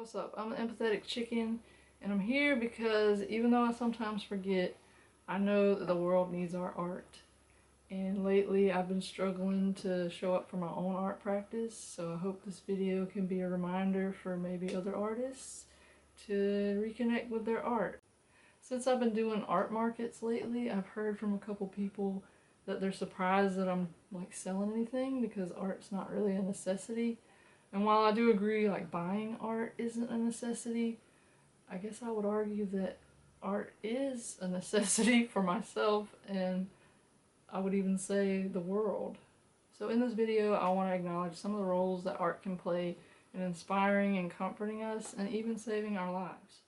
What's up? I'm an Empathetic Chicken, and I'm here because even though I sometimes forget, I know that the world needs our art. And lately I've been struggling to show up for my own art practice, so I hope this video can be a reminder for maybe other artists to reconnect with their art. Since I've been doing art markets lately, I've heard from a couple people that they're surprised that I'm like selling anything because art's not really a necessity. And while I do agree like buying art isn't a necessity, I guess I would argue that art is a necessity for myself, and I would even say the world. So in this video I want to acknowledge some of the roles that art can play in inspiring and comforting us and even saving our lives.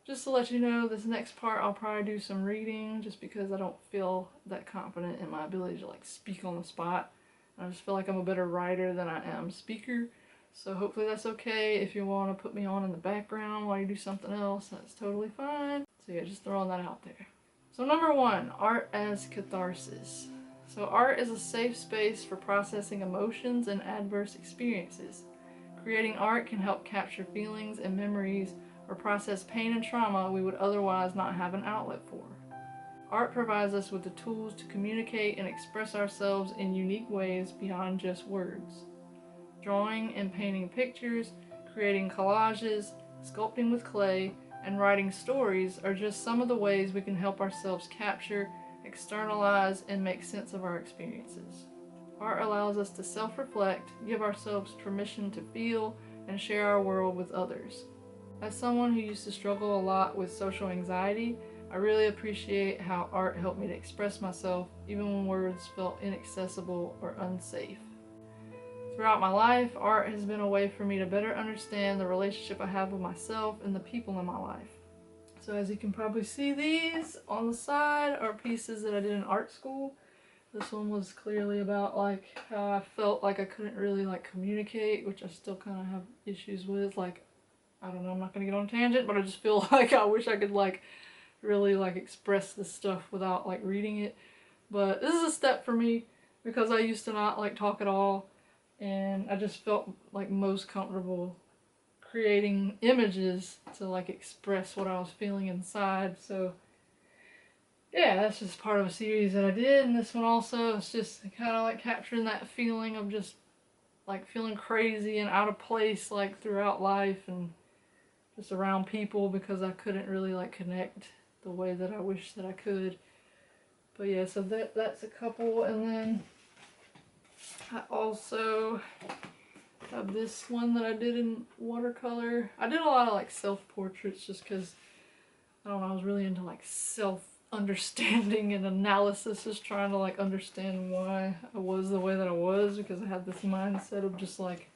Just to let you know, this next part I'll probably do some reading just because I don't feel that confident in my ability to like speak on the spot. I just feel like I'm a better writer than I am speaker. So hopefully that's okay. If you want to put me on in the background while you do something else, that's totally fine. So yeah, just throwing that out there. So number one, art as catharsis. So art is a safe space for processing emotions and adverse experiences. Creating art can help capture feelings and memories or process pain and trauma we would otherwise not have an outlet for. Art provides us with the tools to communicate and express ourselves in unique ways beyond just words. Drawing and painting pictures, creating collages, sculpting with clay, and writing stories are just some of the ways we can help ourselves capture, externalize, and make sense of our experiences. Art allows us to self-reflect, give ourselves permission to feel, and share our world with others. As someone who used to struggle a lot with social anxiety, I really appreciate how art helped me to express myself even when words felt inaccessible or unsafe. Throughout my life, art has been a way for me to better understand the relationship I have with myself and the people in my life. So as you can probably see, these on the side are pieces that I did in art school. This one was clearly about like how I felt like I couldn't really like communicate, which I still kind of have issues with. Like, I don't know, I'm not gonna get on a tangent, but I just feel like I wish I could like really like express this stuff without like reading it. But this is a step for me because I used to not like talk at all, and I just felt like most comfortable creating images to like express what I was feeling inside. So yeah, that's just part of a series that I did, and this one also is just kind of like capturing that feeling of just like feeling crazy and out of place like throughout life and just around people because I couldn't really like connect the way that I wish that I could. But yeah, so that's a couple, and then I also have this one that I did in watercolor. I did a lot of like self-portraits just because, I don't know, I was really into like self-understanding and analysis, just trying to like understand why I was the way that I was, because I had this mindset of just like,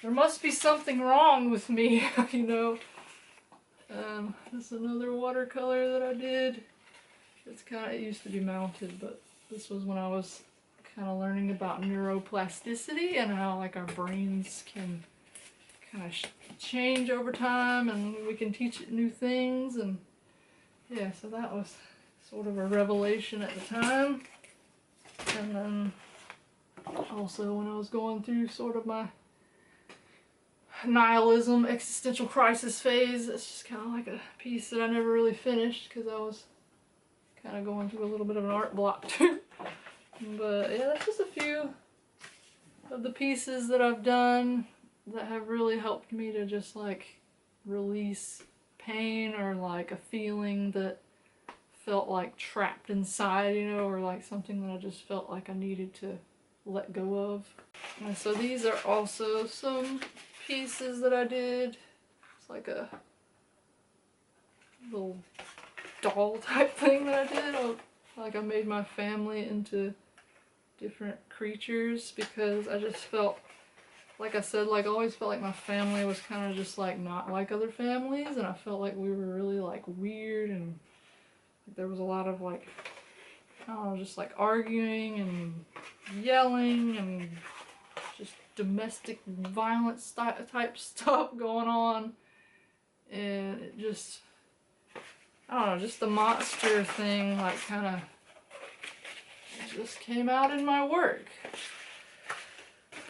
there must be something wrong with me, you know. This is another watercolor that I did. It used to be mounted, but this was when I was kind of learning about neuroplasticity and how like our brains can kind of change over time and we can teach it new things. And yeah, so that was sort of a revelation at the time. And then also when I was going through sort of my nihilism, existential crisis phase, it's just kind of like a piece that I never really finished because I was kind of going through a little bit of an art block too. But yeah, that's just a few of the pieces that I've done that have really helped me to just like release pain or like a feeling that felt like trapped inside, you know, or like something that I just felt like I needed to let go of. And so these are also some pieces that I did. It's like a little doll type thing that I did. Like I made my family into different creatures because I just felt, like I said, like I always felt like my family was kind of just like not like other families, and I felt like we were really like weird, and there was a lot of like, I don't know, just like arguing and yelling and just domestic violence type stuff going on. And it just, I don't know, just the monster thing like kind of just came out in my work.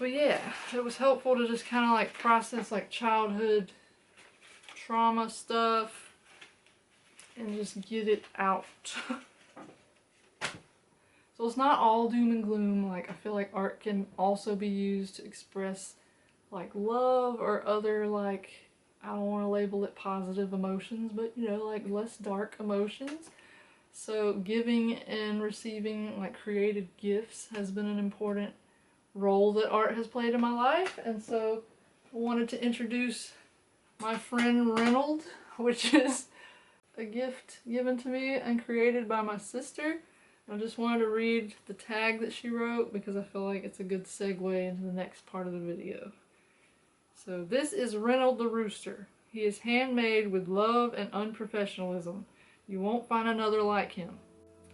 But yeah, it was helpful to just kind of like process like childhood trauma stuff and just get it out. So it's not all doom and gloom. Like, I feel like art can also be used to express like love or other, like, I don't want to label it positive emotions, but you know, like less dark emotions. So giving and receiving like creative gifts has been an important role that art has played in my life. And so I wanted to introduce my friend Reynold, which is a gift given to me and created by my sister. I just wanted to read the tag that she wrote because I feel like it's a good segue into the next part of the video. So this is Reynold the Rooster. He is handmade with love and unprofessionalism. You won't find another like him.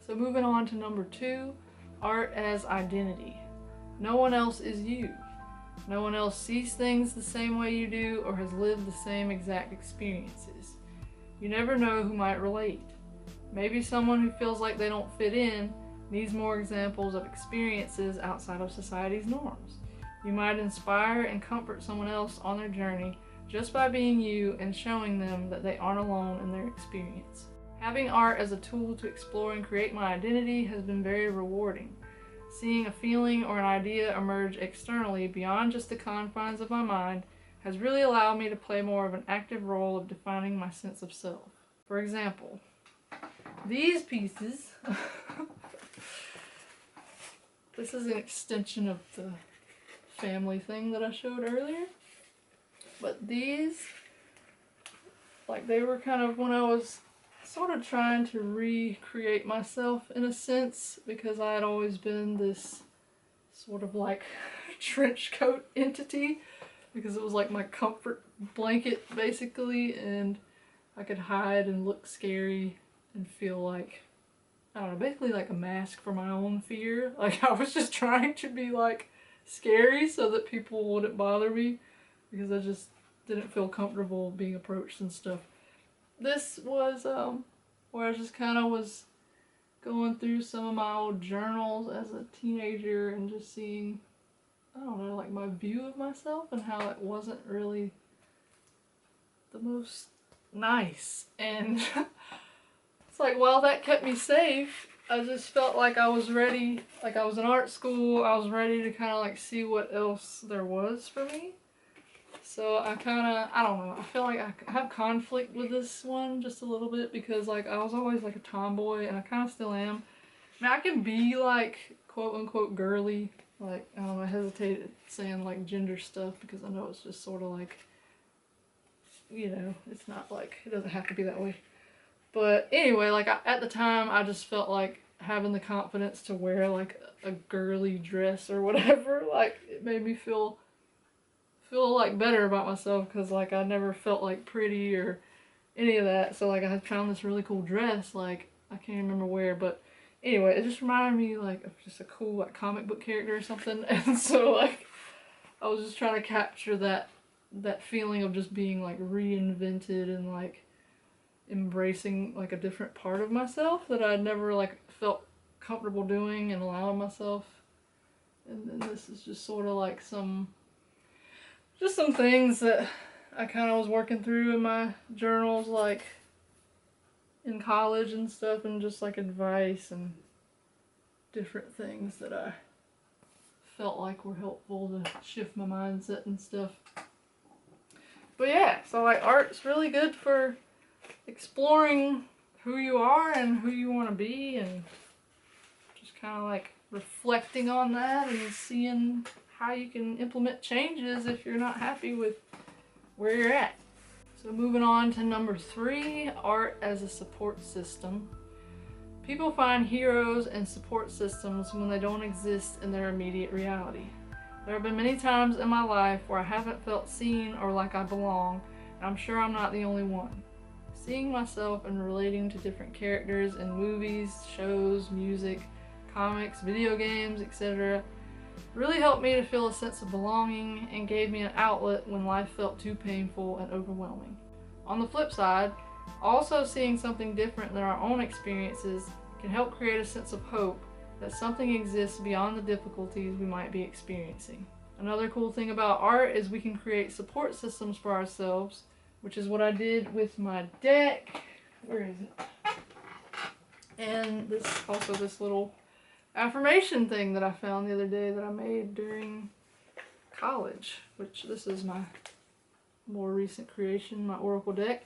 So moving on to number 2, art as identity. No one else is you. No one else sees things the same way you do or has lived the same exact experiences. You never know who might relate. Maybe someone who feels like they don't fit in needs more examples of experiences outside of society's norms. You might inspire and comfort someone else on their journey just by being you and showing them that they aren't alone in their experience. Having art as a tool to explore and create my identity has been very rewarding. Seeing a feeling or an idea emerge externally beyond just the confines of my mind has really allowed me to play more of an active role of defining my sense of self. For example, these pieces, this is an extension of the family thing that I showed earlier, but these, like, they were kind of when I was sort of trying to recreate myself in a sense, because I had always been this sort of like trench coat entity, because it was like my comfort blanket basically, and I could hide and look scary and feel like, I don't know, basically like a mask for my own fear. Like, I was just trying to be like scary so that people wouldn't bother me, because I just didn't feel comfortable being approached and stuff. This was where I just kind of was going through some of my old journals as a teenager and just seeing, I don't know, like my view of myself and how it wasn't really the most nice. And it's like, while that kept me safe, I just felt like I was ready, like I was in art school, I was ready to kind of like see what else there was for me. So I kind of, I don't know, I feel like I have conflict with this one just a little bit, because like I was always like a tomboy, and I kind of still am. I mean, I can be like quote unquote girly, like, I don't know, I hesitate saying like gender stuff because I know it's just sort of like, you know, it's not like, it doesn't have to be that way. But anyway, like at the time I just felt like having the confidence to wear like a girly dress or whatever, like it made me feel like better about myself, because like I never felt like pretty or any of that. So like I had found this really cool dress, like I can't remember where, but anyway, it just reminded me like of just a cool like comic book character or something. And so like I was just trying to capture that feeling of just being like reinvented and like embracing like a different part of myself that I'd never like felt comfortable doing and allowing myself. And then this is just sort of like some things that I kind of was working through in my journals, like in college and stuff, and just like advice and different things that I felt like were helpful to shift my mindset and stuff. But yeah, so like art's really good for exploring who you are and who you want to be, and just kind of like reflecting on that and seeing how you can implement changes if you're not happy with where you're at. So moving on to number 3, art as a support system. People find heroes and support systems when they don't exist in their immediate reality. There have been many times in my life where I haven't felt seen or like I belong, and I'm sure I'm not the only one. Seeing myself and relating to different characters in movies, shows, music, comics, video games, etc. really helped me to feel a sense of belonging and gave me an outlet when life felt too painful and overwhelming. On the flip side, also seeing something different than our own experiences can help create a sense of hope that something exists beyond the difficulties we might be experiencing. Another cool thing about art is we can create support systems for ourselves, which is what I did with my deck. Where is it? And this little affirmation thing that I found the other day that I made during college, which this is my more recent creation, my oracle deck.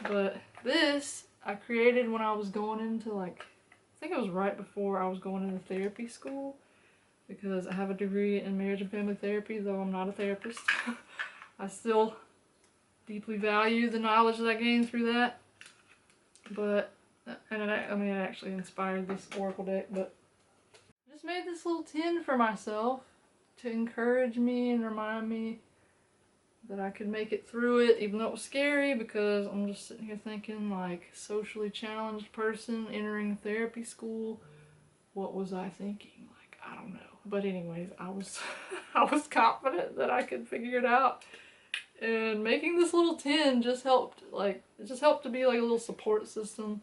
But this I created when I was going into I think it was right before I was going into therapy school, because I have a degree in marriage and family therapy, though I'm not a therapist. I still deeply value the knowledge that I gained through that. But, and it actually inspired this oracle deck, but I just made this little tin for myself to encourage me and remind me that I could make it through it, even though it was scary, because I'm just sitting here thinking, like, socially challenged person entering therapy school, what was I thinking? Like, I don't know. But anyways, I was confident that I could figure it out. And making this little tin just helped, it just helped to be like a little support system,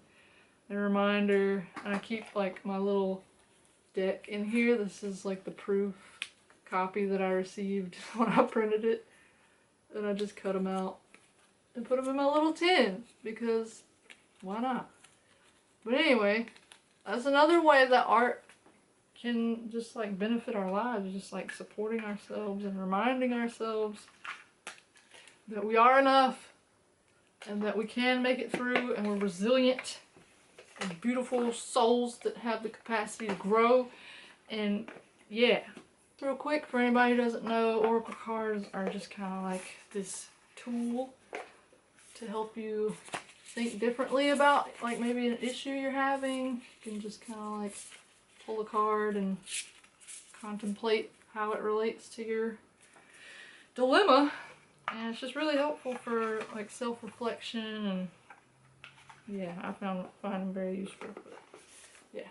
a reminder. And I keep like my little deck in here. This is like the proof copy that I received when I printed it. And I just cut them out and put them in my little tin, because why not? But anyway, that's another way that art can just like benefit our lives, just like supporting ourselves and reminding ourselves that we are enough and that we can make it through, and we're resilient and beautiful souls that have the capacity to grow. And yeah, real quick, for anybody who doesn't know, oracle cards are just kind of like this tool to help you think differently about like maybe an issue you're having. You can just kind of like pull a card and contemplate how it relates to your dilemma, and it's just really helpful for like self-reflection. And yeah, I find them very useful. But yeah,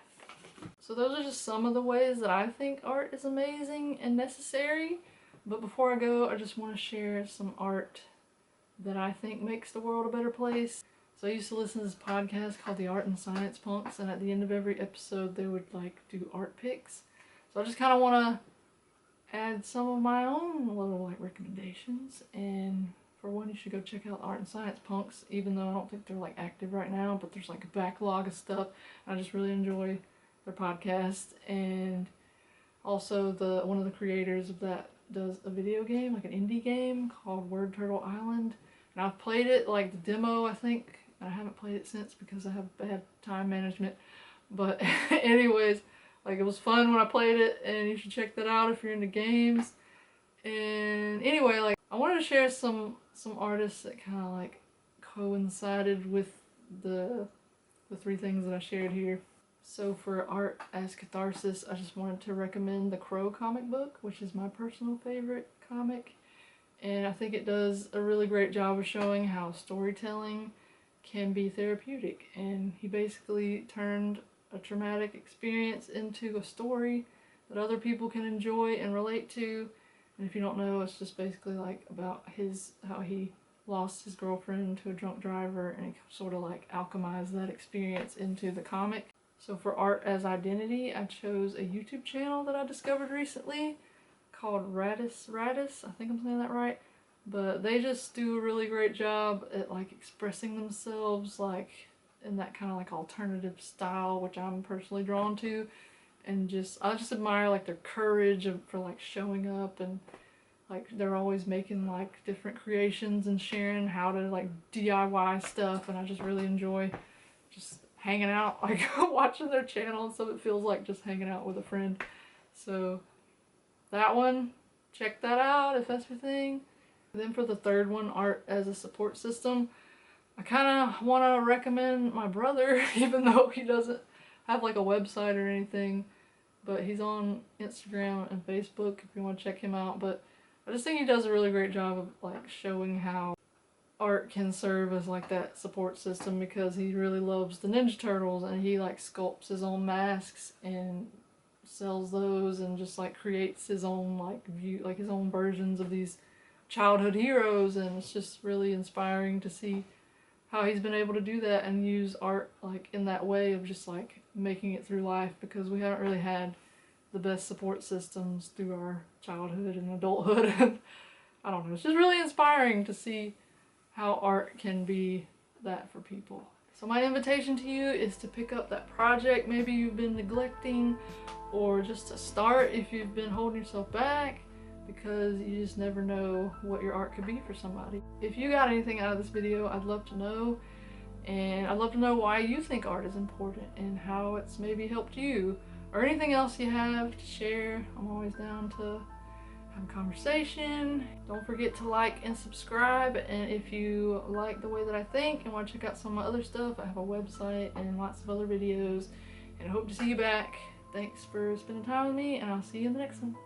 so those are just some of the ways that I think art is amazing and necessary. But before I go, I just want to share some art that I think makes the world a better place. So I used to listen to this podcast called The Art and Science Punks, and at the end of every episode they would like do art picks. So I just kind of want to add some of my own little like recommendations. And for one, you should go check out Art and Science Punks, even though I don't think they're like active right now, but there's like a backlog of stuff. I just really enjoy their podcast. And also one of the creators of that does a video game, like an indie game called Word Turtle Island. And I've played it, like the demo, I think. I haven't played it since because I have bad time management. But anyways, like it was fun when I played it, and you should check that out if you're into games. And anyway, like I wanted to share some artists that kind of like coincided with the three things that I shared here. So for art as catharsis, I just wanted to recommend the Crow comic book, which is my personal favorite comic. And I think it does a really great job of showing how storytelling can be therapeutic. And he basically turned a traumatic experience into a story that other people can enjoy and relate to. And if you don't know, it's just basically like about how he lost his girlfriend to a drunk driver, and he sort of like alchemized that experience into the comic. So for art as identity, I chose a YouTube channel that I discovered recently called Radis. I think I'm saying that right. But they just do a really great job at like expressing themselves like in that kind of like alternative style, which I'm personally drawn to. And I just admire like their courage for like showing up, and like they're always making like different creations and sharing how to like DIY stuff. And I just really enjoy just hanging out, like watching their channel, so it feels like just hanging out with a friend. So that one, check that out if that's your thing. Then for the third one, art as a support system, I kind of want to recommend my brother, even though he doesn't have like a website or anything, but he's on Instagram and Facebook if you want to check him out. But I just think he does a really great job of like showing how art can serve as like that support system, because he really loves the Ninja Turtles, and he like sculpts his own masks and sells those, and just like creates his own like his own versions of these childhood heroes. And it's just really inspiring to see how he's been able to do that and use art like in that way of just like making it through life, because we haven't really had the best support systems through our childhood and adulthood. And I don't know, it's just really inspiring to see how art can be that for people. So my invitation to you is to pick up that project maybe you've been neglecting, or just to start if you've been holding yourself back, because you just never know what your art could be for somebody. If you got anything out of this video, I'd love to know. And I'd love to know why you think art is important and how it's maybe helped you, or anything else you have to share. I'm always down to have a conversation. Don't forget to like and subscribe, and if you like the way that I think and want to check out some of my other stuff, I have a website and lots of other videos, and I hope to see you back. Thanks for spending time with me, and I'll see you in the next one.